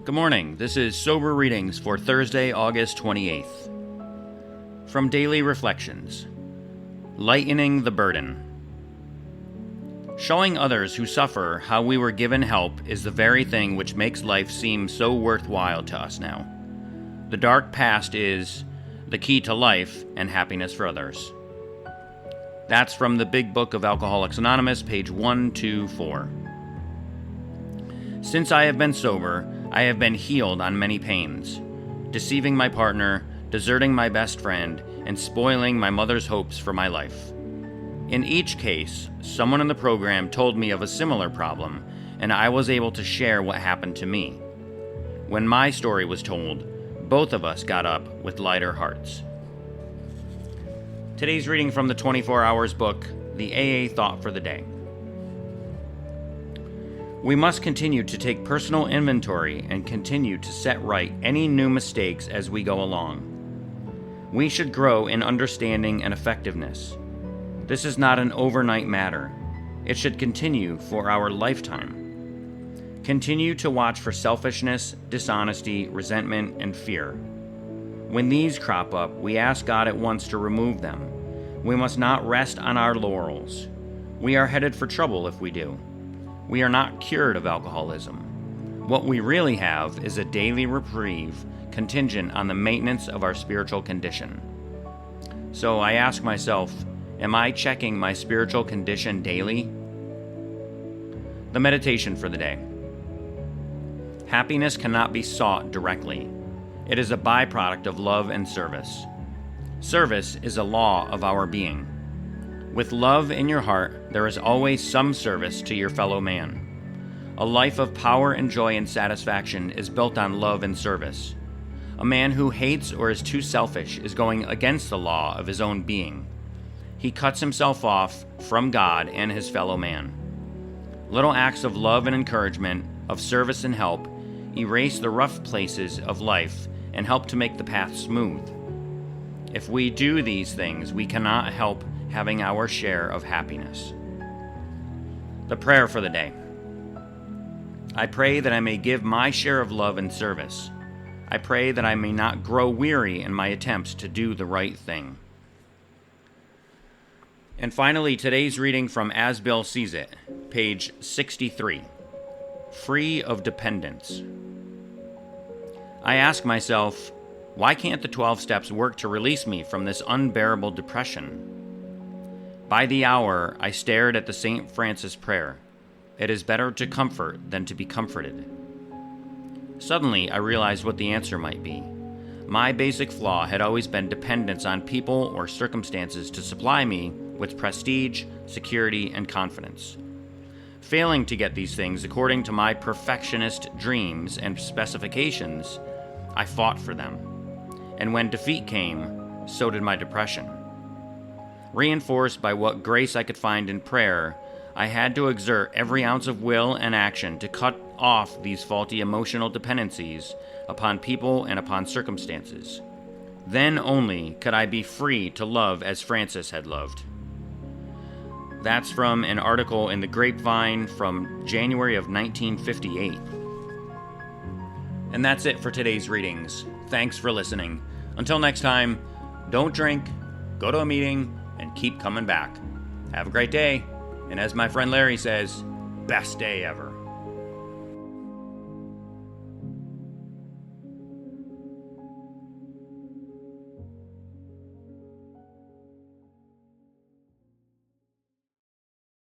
Good morning. This is Sober Readings for Thursday, August 28th. From Daily Reflections. Lightening the Burden. Showing others who suffer how we were given help is the very thing which makes life seem so worthwhile to us now. The dark past is the key to life and happiness for others. That's from the Big Book of Alcoholics Anonymous, page 124. Since I have been sober, I have been healed on many pains, deceiving my partner, deserting my best friend, and spoiling my mother's hopes for my life. In each case, someone in the program told me of a similar problem, and I was able to share what happened to me. When my story was told, both of us got up with lighter hearts. Today's reading from the 24 Hours book, the AA Thought for the Day. We must continue to take personal inventory and continue to set right any new mistakes as we go along. We should grow in understanding and effectiveness. This is not an overnight matter. It should continue for our lifetime. Continue to watch for selfishness, dishonesty, resentment, and fear. When these crop up, we ask God at once to remove them. We must not rest on our laurels. We are headed for trouble if we do. We are not cured of alcoholism. What we really have is a daily reprieve contingent on the maintenance of our spiritual condition. So I ask myself, am I checking my spiritual condition daily? The meditation for the day. Happiness cannot be sought directly. It is a byproduct of love and service. Service is a law of our being. With love in your heart, there is always some service to your fellow man. A life of power and joy and satisfaction is built on love and service. A man who hates or is too selfish is going against the law of his own being. He cuts himself off from God and his fellow man. Little acts of love and encouragement, of service and help, erase the rough places of life and help to make the path smooth. If we do these things, we cannot help having our share of happiness. The prayer for the day. I pray that I may give my share of love and service. I pray that I may not grow weary in my attempts to do the right thing. And finally, today's reading from As Bill Sees It, page 63. Free of dependence. I ask myself, why can't the 12 steps work to release me from this unbearable depression? By the hour, I stared at the St. Francis prayer. It is better to comfort than to be comforted. Suddenly, I realized what the answer might be. My basic flaw had always been dependence on people or circumstances to supply me with prestige, security, and confidence. Failing to get these things according to my perfectionist dreams and specifications, I fought for them. And when defeat came, so did my depression. Reinforced by what grace I could find in prayer, I had to exert every ounce of will and action to cut off these faulty emotional dependencies upon people and upon circumstances. Then only could I be free to love as Francis had loved. That's from an article in the Grapevine from January of 1958. And that's it for today's readings. Thanks for listening. Until next time, don't drink, go to a meeting, and keep coming back. Have a great day, and as my friend Larry says, best day ever.